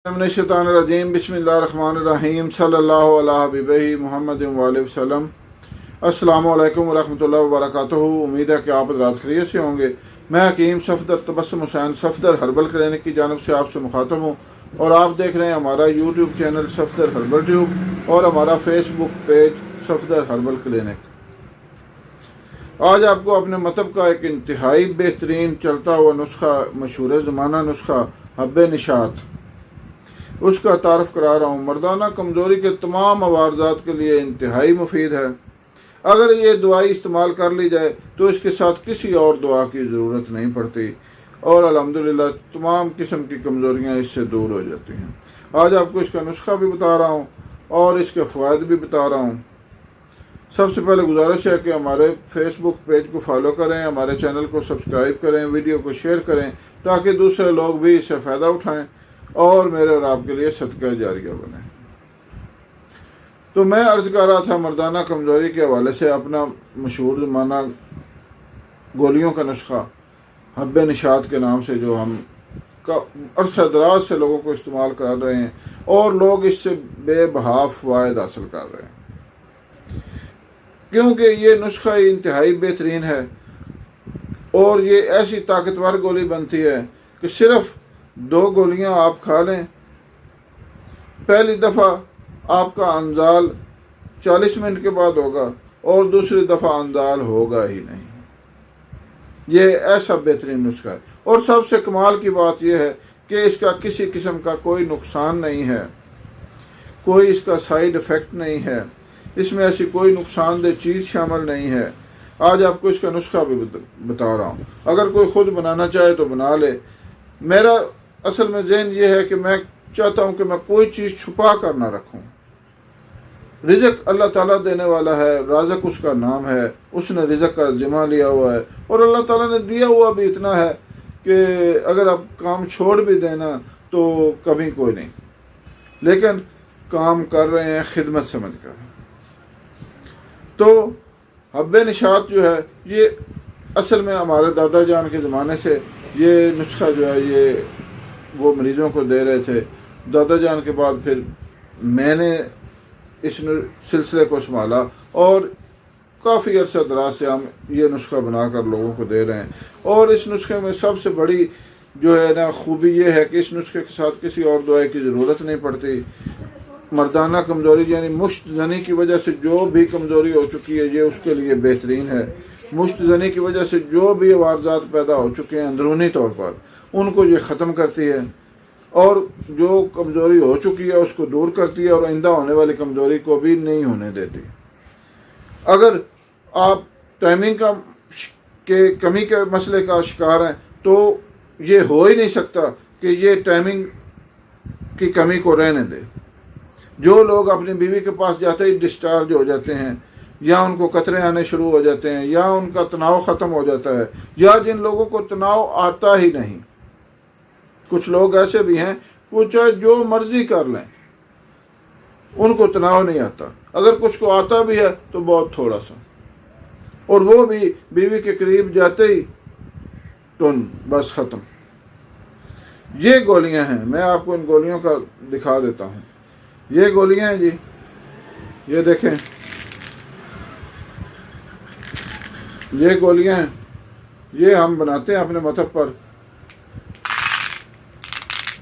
मिनश्शैतानिर्रजीम बिस्मिल्लाहिर्रहमानिर्रहीम सल्लल्लाहु अला हबीबिही मुहम्मद वसल्लम। अस्सलामु अलैकुम वरहमतुल्लाहि वबरकातुहू। उम्मीद है कि आप हज़रात खैरियत से होंगे। मैं हकीम सफदर तबस्सुम हुसैन सफदर हर्बल क्लिनिक की जानिब से आपसे मुखातब हूँ और आप देख रहे हैं हमारा YouTube channel Safdar herbal tube और हमारा Facebook page Safdar herbal clinic. आज आपको अपने मतलब का एक इंतहाई बेहतरीन चलता हुआ नुस्खा, मशहूर ज़माना नुस्खा हब्बे निशात, उसका तारफ़ करा रहा हूँ। मर्दाना कमज़ोरी के तमाम अवारज़ात के लिए इंतहाई मुफीद है। अगर ये दवाई इस्तेमाल कर ली जाए तो इसके साथ किसी और दुआ की ज़रूरत नहीं पड़ती और अल्हम्दुलिल्लाह तमाम किस्म की कमज़ोरियाँ इससे दूर हो जाती हैं। आज आपको इसका नुस्खा भी बता रहा हूँ और इसके फ़वाइद भी बता रहा हूँ। सबसे पहले गुजारिश है कि हमारे फेसबुक पेज को फॉलो करें, हमारे चैनल को सब्सक्राइब करें, वीडियो को शेयर करें ताकि दूसरे लोग भी इससे फ़ायदा उठाएँ और मेरे और आपके लिए सदका जारिया बने। तो मैं अर्ज़ कर रहा था मर्दाना कमज़ोरी के हवाले से अपना मशहूर ज़माना गोलियों का नुस्खा हब्बे निशात के नाम से जो हम अरसा दराज से लोगों को इस्तेमाल कर रहे हैं और लोग इससे बेबहा फ़वाइद हासिल कर रहे हैं, क्योंकि ये नुस्खा इंतहाई बेहतरीन है और ये ऐसी ताकतवर गोली बनती है कि सिर्फ 2 गोलियां आप खा लें, पहली दफ़ा आपका अंजाल 40 मिनट के बाद होगा और दूसरी दफ़ा अंजाल होगा ही नहीं। ये ऐसा बेहतरीन नुस्खा है और सबसे कमाल की बात यह है कि इसका किसी किस्म का कोई नुकसान नहीं है, कोई इसका साइड इफ़ेक्ट नहीं है, इसमें ऐसी कोई नुकसानदेह चीज़ शामिल नहीं है। आज आपको इसका नुस्खा भी बता रहा हूँ। अगर कोई ख़ुद बनाना चाहे तो बना ले। मेरा असल में ज़हन ये है कि मैं चाहता हूँ कि मैं कोई चीज़ छुपा कर ना रखूँ। रिज़्क़ अल्लाह ताला देने वाला है, राज़िक़ उसका नाम है, उसने रिज़्क़ का ज़िम्मा लिया हुआ है और अल्लाह ताला ने दिया हुआ भी इतना है कि अगर आप काम छोड़ भी देना तो कभी कोई नहीं, लेकिन काम कर रहे हैं खिदमत समझ कर। तो हब्बे निशात जो है ये असल में हमारे दादा जान के ज़माने से ये नुस्खा जो है ये वो मरीज़ों को दे रहे थे। दादा जान के बाद फिर मैंने इस सिलसिले को संभाला और काफ़ी अरसा दराज से हम ये नुस्खा बनाकर लोगों को दे रहे हैं। और इस नुस्खे में सबसे बड़ी जो है ना खूबी ये है कि इस नुस्खे के साथ किसी और दवाई की ज़रूरत नहीं पड़ती। मर्दाना कमज़ोरी यानी मुश्त ज़नी की वजह से जो भी कमज़ोरी हो चुकी है ये उसके लिए बेहतरीन है। मुश्त ज़नी की वजह से जो भी वारदात पैदा हो चुके हैं अंदरूनी तौर पर उनको ये ख़त्म करती है और जो कमज़ोरी हो चुकी है उसको दूर करती है और आइंदा होने वाली कमज़ोरी को भी नहीं होने देती। अगर आप टाइमिंग के कमी के मसले का शिकार हैं तो ये हो ही नहीं सकता कि ये टाइमिंग की कमी को रहने दे। जो लोग अपनी बीवी के पास जाते ही डिस्चार्ज हो जाते हैं या उनको कतरे आने शुरू हो जाते हैं या उनका तनाव ख़त्म हो जाता है या जिन लोगों को तनाव आता ही नहीं, कुछ लोग ऐसे भी हैं वो चाहे जो मर्जी कर लें उनको तनाव नहीं आता, अगर कुछ को आता भी है तो बहुत थोड़ा सा, और वो भी बीवी के करीब जाते ही टुन बस ख़त्म। ये गोलियां हैं, मैं आपको इन गोलियों का दिखा देता हूँ। ये गोलियां हैं जी, ये देखें, ये गोलियां हैं, ये हम बनाते हैं अपने मथक पर।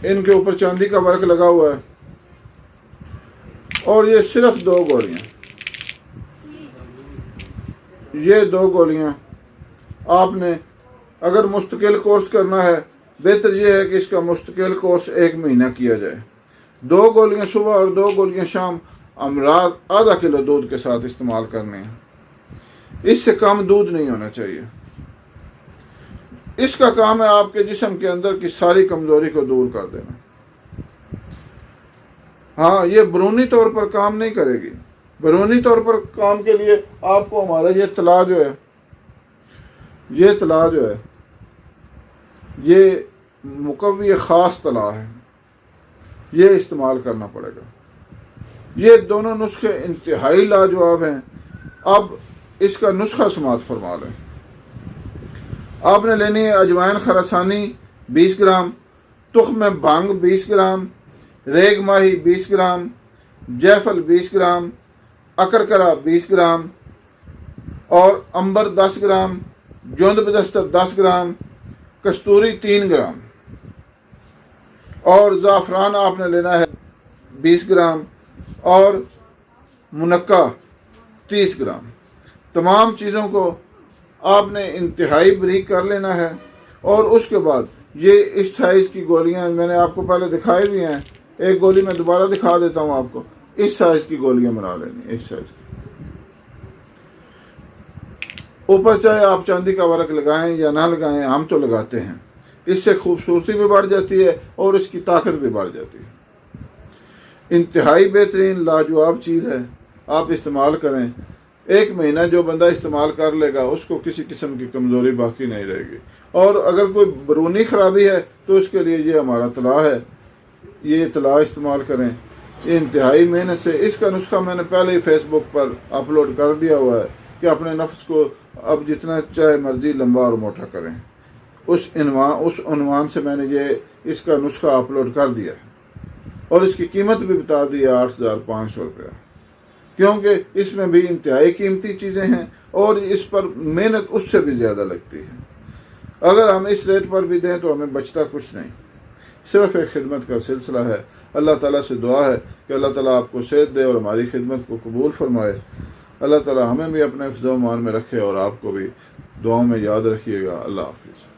इनके ऊपर चांदी का वर्क लगा हुआ है और ये सिर्फ 2 गोलियां, ये 2 गोलियां आपने अगर मुस्तकिल कोर्स करना है, बेहतर ये है कि इसका मुस्तकिल कोर्स 1 महीना किया जाए। 2 गोलियां सुबह और 2 गोलियां शाम अमराद आधा किलो दूध के साथ इस्तेमाल करने हैं। इससे कम दूध नहीं होना चाहिए। इसका काम है आपके जिस्म के अंदर की सारी कमजोरी को दूर कर देना। हाँ, ये बरूनी तौर पर काम नहीं करेगी। बरूनी तौर पर काम के लिए आपको हमारा ये तला जो है, ये तला जो है ये मुकव्वी ख़ास तला है, ये इस्तेमाल करना पड़ेगा। ये दोनों नुस्खे इंतहाई लाजवाब हैं। अब इसका नुस्खा समात फरमा लें। आपने लेनी है अजवाइन खरासानी 20 ग्राम, तुख्म भांग 20 ग्राम, ریگ ماہی 20 گرام، جیفل 20 گرام، اکرکرا 20 گرام اور امبر 10 گرام، جوند بدستر 10 گرام، کستوری 3 گرام اور زعفران آپ نے لینا ہے 20 گرام اور منقع 30 گرام۔ تمام چیزوں کو آپ نے انتہائی بریک کر لینا ہے، اور اس کے بعد یہ اس سائز کی گولیاں میں نے آپ کو پہلے دکھائی بھی ہیں، ایک گولی میں دوبارہ دکھا دیتا ہوں آپ کو، اس سائز کی گولیاں بنا لینی، اس سائز کی۔ اوپر چاہے آپ چاندی کا ورق لگائیں یا نہ لگائیں، ہم تو لگاتے ہیں، اس سے خوبصورتی بھی بڑھ جاتی ہے اور اس کی طاقت بھی بڑھ جاتی ہے۔ انتہائی بہترین لاجواب چیز ہے، آپ استعمال کریں۔ 1 مہینہ جو بندہ استعمال کر لے گا اس کو کسی قسم کی کمزوری باقی نہیں رہے گی، اور اگر کوئی برونی خرابی ہے تو اس کے لیے یہ ہمارا طلاع ہے، یہ طلاع استعمال کریں۔ یہ انتہائی محنت سے، اس کا نسخہ میں نے پہلے ہی فیس بک پر اپلوڈ کر دیا ہوا ہے کہ اپنے نفس کو اب جتنا چاہے مرضی لمبا اور موٹا کریں، اس عنوان سے میں نے اس کا نسخہ اپلوڈ کر دیا ہے، اور اس کی قیمت بھی بتا دی ہے 8,500 روپیہ، کیونکہ اس میں بھی انتہائی قیمتی چیزیں ہیں اور اس پر محنت اس سے بھی زیادہ لگتی ہے۔ اگر ہم اس ریٹ پر بھی دیں تو ہمیں بچتا کچھ نہیں، صرف ایک خدمت کا سلسلہ ہے۔ اللہ تعالیٰ سے دعا ہے کہ اللہ تعالیٰ آپ کو صحت دے اور ہماری خدمت کو قبول فرمائے۔ اللہ تعالیٰ ہمیں بھی اپنے حفظ و امان میں رکھے اور آپ کو بھی دعاؤں میں یاد رکھیے گا۔ اللہ حافظ۔